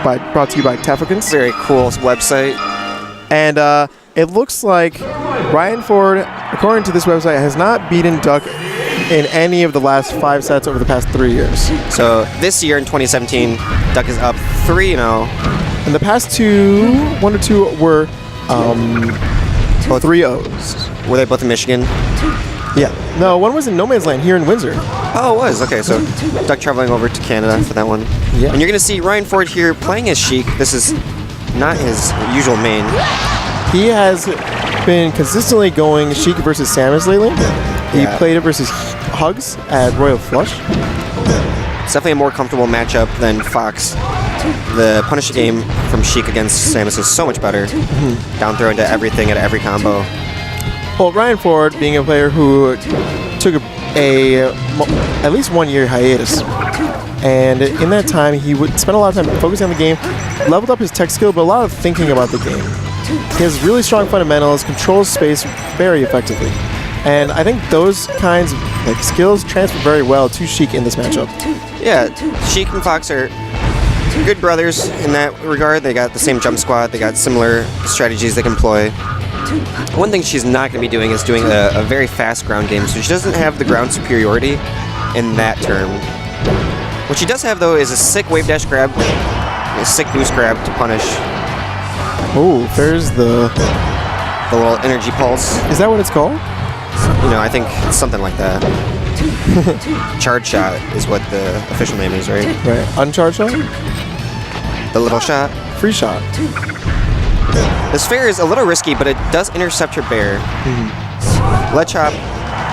brought to you by Teffikins. Very cool website. And it looks like Ryan Ford, according to this website, has not beaten Duck in any of the last 5 sets over the past 3 years. So this year in 2017, Duck is up 3-0. And the past 1 or 2 were 3-0s. Were they both in Michigan? Yeah. No, one was in No Man's Land here in Windsor. Oh, it was. Okay, so Duck traveling over to Canada for that one. Yeah. And you're going to see Ryan Ford here playing as Sheik. This is not his usual main. He has been consistently going Sheik versus Samus lately. He played it versus Hugs at Royal Flush. It's definitely a more comfortable matchup than Fox. The punish game from Sheik against Samus is so much better. Down throw into everything at every combo. Well, Ryan Ford, being a player who took at least 1 year hiatus, and in that time he would spend a lot of time focusing on the game, leveled up his tech skill, but a lot of thinking about the game. He has really strong fundamentals, controls space very effectively, and I think those kinds of skills transfer very well to Sheik in this matchup. Yeah, Sheik and Fox are good brothers in that regard. They got the same jump squat, they got similar strategies they can employ. One thing she's not going to be doing is doing a very fast ground game, so she doesn't have the ground superiority in that term. What she does have, though, is a sick wave dash grab, a sick boost grab to punish. Oh, there's the little energy pulse. Is that what it's called? You know, I think it's something like that. Charge shot is what the official name is, right? Right. Uncharged shot? The little shot? Free shot. This fair is a little risky, but it does intercept her bair. Let chop,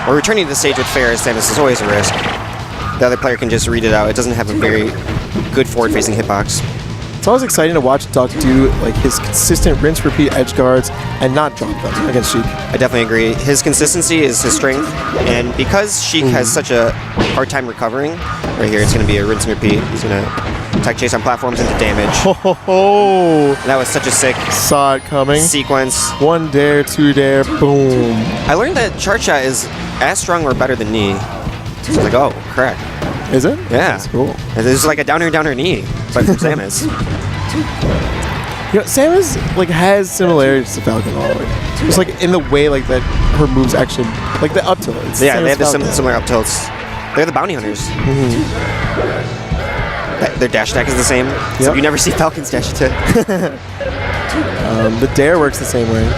or returning to the stage with fair as Samus is always a risk. The other player can just read it out. It doesn't have a very good forward-facing hitbox. It's always exciting to watch Duck do his consistent rinse-repeat edge guards and not drop them against Sheik. I definitely agree. His consistency is his strength, and because Sheik has such a hard time recovering, right here it's going to be a rinse and repeat. He's going to tech chase on platforms into damage. Oh, that was such a sick saw it coming sequence. 1 dare, 2 dare, boom. I learned that charge shot is as strong or better than knee. So I was like, oh, correct. Is it? Yeah. That's cool. It's like a downer knee, but from Samus. You know, Samus has similarities to Falcon all the way. Just in the way that her moves actually, the up tilt. Yeah, they have the similar up tilts. They're the bounty hunters. Their dash attack is the same, so you never see Falcon's dash attack. The dare works the same way.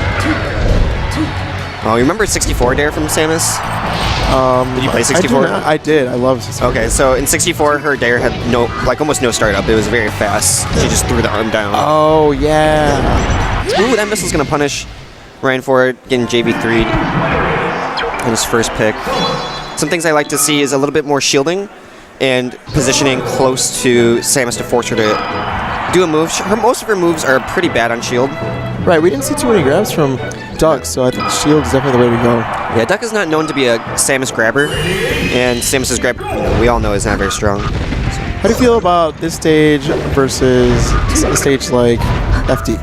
Oh, you remember 64 dare from Samus? Did you play 64? I did. I love 64. Okay, so in 64, her dare had almost no startup. It was very fast. She just threw the arm down. Oh, yeah. Ooh, that missile's going to punish Ryan Ford, getting JV3 in his first pick. Some things I like to see is a little bit more shielding and positioning close to Samus to force her to do a move. Most of her moves are pretty bad on shield. Right, we didn't see too many grabs from Duck, so I think shield is definitely the way to go. Yeah, Duck is not known to be a Samus grabber, and Samus's grab, we all know, is not very strong. How do you feel about this stage versus a stage like FD? I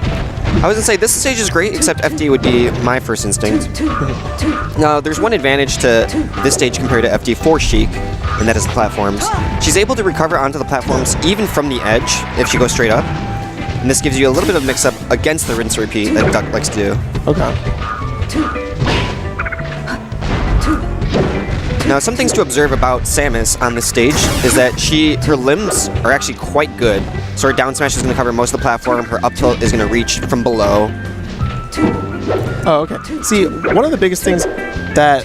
was going to say, this stage is great, except FD would be my first instinct. Now, there's one advantage to this stage compared to FD for Sheik, and that is the platforms. She's able to recover onto the platforms even from the edge if she goes straight up. And this gives you a little bit of mix-up against the rinse repeat that Duck likes to do. Okay. Now, some things to observe about Samus on this stage is that her limbs are actually quite good. So her down smash is going to cover most of the platform. Her up tilt is going to reach from below. Oh, okay. See, one of the biggest things that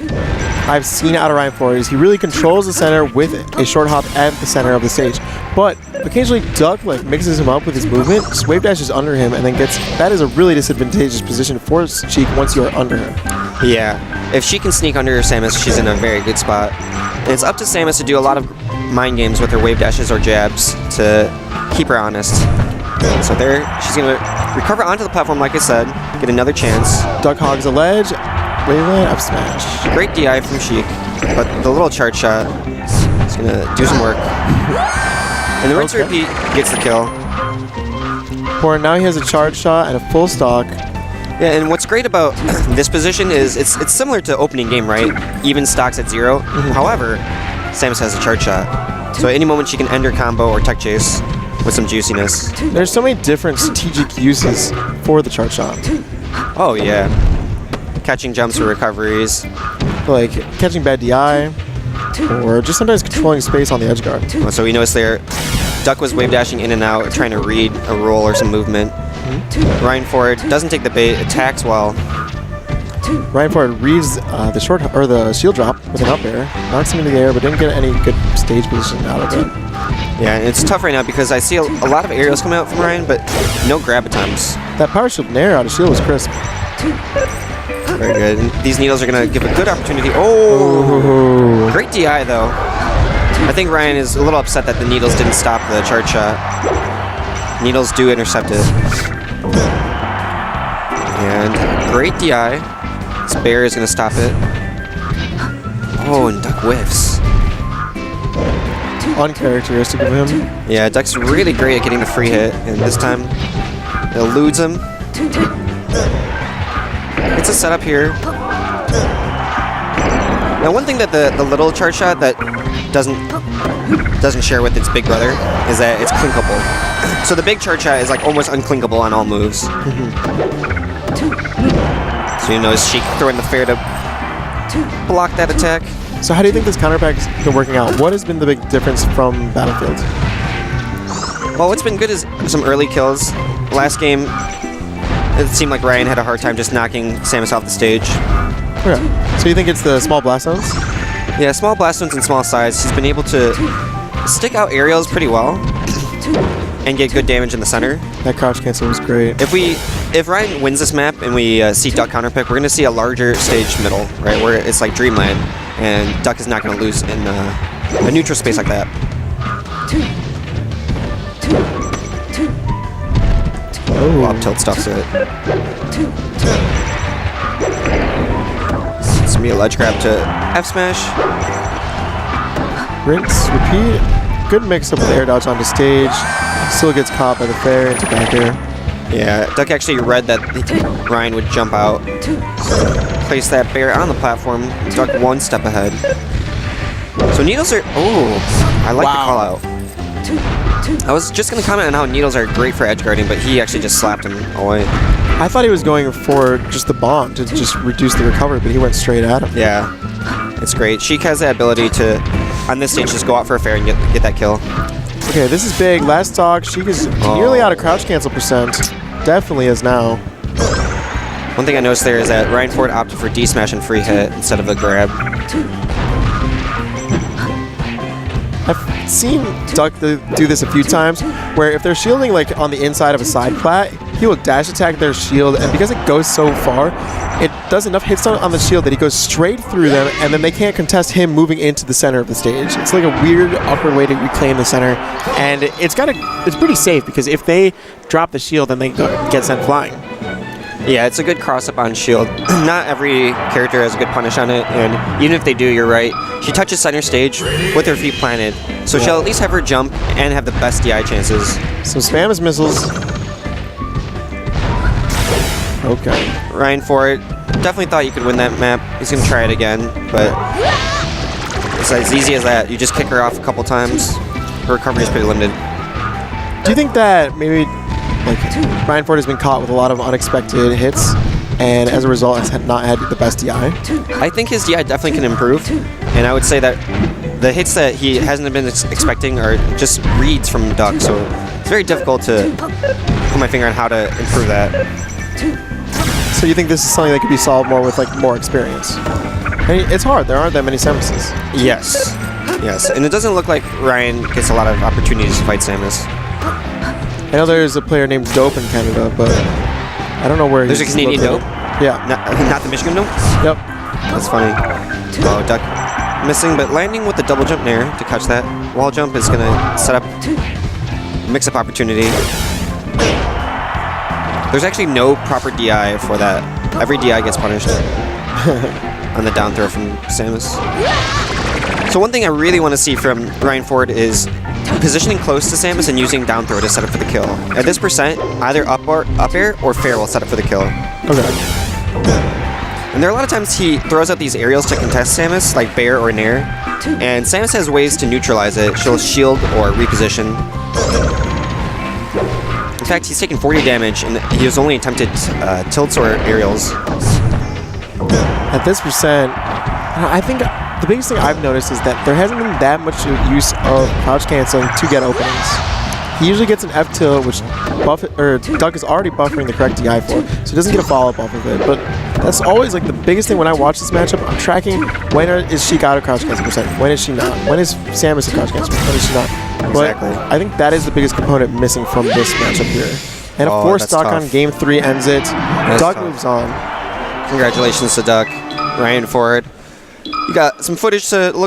I've seen out of Ryan Ford is he really controls the center with a short hop at the center of the stage. But occasionally Duck mixes him up with his movement, just wave dashes under him, and then that is a really disadvantageous position for Sheik once you are under him. Yeah, if she can sneak under Samus, she's in a very good spot. And it's up to Samus to do a lot of mind games with her wave dashes or jabs to keep her honest. So there, she's going to recover onto the platform, like I said, get another chance. Duck hogs a ledge, waveland, up smash. Great DI from Sheik, but the little charge shot is going to do some work. And the rinse repeat gets the kill. Or now he has a charge shot and a full stock. Yeah, and what's great about this position is it's similar to opening game, right? Even stocks at 0. However, Samus has a charge shot. So at any moment she can end her combo or tech chase. with some juiciness. There's so many different strategic uses for the charge shot. Oh yeah, catching jumps or recoveries. Like catching bad DI, or just sometimes controlling space on the edge guard. So we noticed there, Duck was wave dashing in and out, trying to read a roll or some movement. Ryan Ford doesn't take the bait, attacks well. Ryan Ford reads the short or the shield drop with an up air, knocks him into the air, but didn't get any good stage position out of it. Yeah, and it's tough right now because I see a lot of aerials coming out from Ryan, but no grab attempts. That power shield nair out of shield was crisp. Very good. And these needles are going to give a good opportunity. Oh! Great DI, though. I think Ryan is a little upset that the needles didn't stop the charge shot. Needles do intercept it. And great DI. This bear is going to stop it. Oh, and Duck whiffs. Uncharacteristic of him. Yeah, Duck's really great at getting the free hit, and this time it eludes him. It's a setup here. Now, one thing that the little charge shot that doesn't share with its big brother is that it's clinkable. So the big charge shot is like almost unclinkable on all moves. So you notice Sheik throwing the fair to block that attack. So how do you think this counter pack has been working out? What has been the big difference from Battlefield? Well, what's been good is some early kills. Last game, it seemed like Ryan had a hard time just knocking Samus off the stage. Okay. So you think it's the small blast zones? Yeah, small blast zones and small size. He's been able to stick out aerials pretty well and get good damage in the center. That crouch cancel was great. If Ryan wins this map and we see Duck counterpick, we're going to see a larger stage middle, right, where it's like Dreamland, and Duck is not going to lose in a neutral space like that. Oh, up tilt stuffs it. It's going to be a ledge grab to F smash. Rinse, repeat. Good mix up with air dodge onto stage. Still gets caught by the fair into back air. Yeah, Duck actually read that Ryan would jump out. Place that bear on the platform. Duck one step ahead. So needles are... Oh, I like the call out. I was just going to comment on how needles are great for edge guarding, but he actually just slapped him away. I thought he was going for just the bomb to just reduce the recovery, but he went straight at him. Yeah, it's great. Sheik has the ability to, on this stage, just go out for a fair and get that kill. Okay, this is big. Last stock, Sheik is nearly out of crouch cancel percent. Definitely is now. One thing I noticed there is that Ryan Ford opted for D-smash and free hit instead of a grab. I've seen Duck do this a few times, where if they're shielding like on the inside of a side plat, he will dash attack their shield, and because it goes so far, it does enough hits on the shield that he goes straight through them, and then they can't contest him moving into the center of the stage. It's like a weird awkward way to reclaim the center, and it's pretty safe because if they drop the shield, then they get sent flying. Yeah, it's a good cross-up on shield. Not every character has a good punish on it, and even if they do, you're right. She touches center stage with her feet planted, so she'll at least have her jump and have the best DI chances. So spam his missiles. Okay. Ryan Ford definitely thought you could win that map. He's going to try it again, but it's as easy as that. You just kick her off a couple times. Her recovery is pretty limited. Do you think that maybe Ryan Ford has been caught with a lot of unexpected hits, and as a result has not had the best DI? I think his DI definitely can improve, and I would say that the hits that he hasn't been expecting are just reads from Duck, so it's very difficult to put my finger on how to improve that. So you think this is something that could be solved more with more experience? I mean, it's hard. There aren't that many Samuses. Yes. Yes, and it doesn't look like Ryan gets a lot of opportunities to fight Samus. I know there's a player named Dope in Canada, but I don't know where he's There's a Canadian Dope? Yeah. Not the Michigan Dope? Yep. That's funny. Oh, Duck missing, but landing with the double jump nair to catch that. Wall jump is going to set up mix-up opportunity. There's actually no proper DI for that. Every DI gets punished on the down throw from Samus. So one thing I really want to see from Ryan Ford is positioning close to Samus and using down throw to set up for the kill. At this percent, either up air or fair will set up for the kill. Okay. And there are a lot of times he throws out these aerials to contest Samus, like Bear or Nair, and Samus has ways to neutralize it. She'll shield or reposition. fact, he's taken 40 damage, and he has only attempted tilts or aerials. At this percent, I think the biggest thing I've noticed is that there hasn't been that much use of crouch canceling to get openings. He usually gets an F tilt, which Duck is already buffering the correct DI for, so he doesn't get a follow-up off of it. But that's always like the biggest thing when I watch this matchup. I'm tracking when is she out of crouch cancel percent, when is she not, when is Samus a crouch cancel, when is she not. Exactly. But I think that is the biggest component missing from this matchup here. And a forced stock on game 3 ends it. Duck moves on. Congratulations to Duck. Ryan Ford. You got some footage to look